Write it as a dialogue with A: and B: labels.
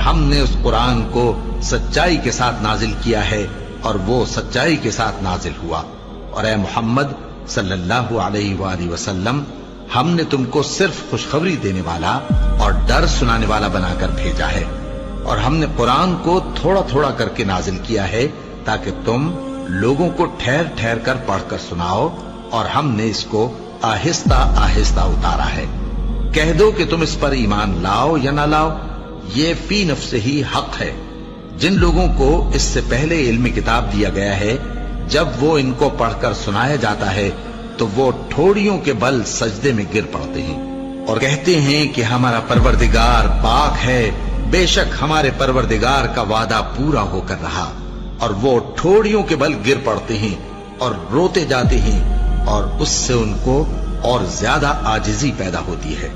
A: ہم نے اس قرآن کو سچائی کے ساتھ نازل کیا ہے اور وہ سچائی کے ساتھ نازل ہوا۔ اور اے محمد صلی اللہ علیہ وآلہ وسلم، ہم نے تم کو صرف خوشخبری دینے والا اور ڈر سنانے والا بنا کر بھیجا ہے، اور ہم نے قرآن کو تھوڑا تھوڑا کر کے نازل کیا ہے تاکہ تم لوگوں کو ٹھہر ٹھہر کر پڑھ کر سناؤ، اور ہم نے اس کو آہستہ آہستہ اتارا ہے۔ کہہ دو کہ تم اس پر ایمان لاؤ یا نہ لاؤ، یہ فی نفس ہی حق ہے۔ جن لوگوں کو اس سے پہلے علم کتاب دیا گیا ہے، جب وہ ان کو پڑھ کر سنایا جاتا ہے تو وہ ٹھوڑیوں کے بل سجدے میں گر پڑتے ہیں اور کہتے ہیں کہ ہمارا پروردگار پاک ہے، بے شک ہمارے پروردگار کا وعدہ پورا ہو کر رہا، اور وہ ٹھوڑیوں کے بل گر پڑتے ہیں اور روتے جاتے ہیں، اور اس سے ان کو اور زیادہ عاجزی پیدا ہوتی ہے۔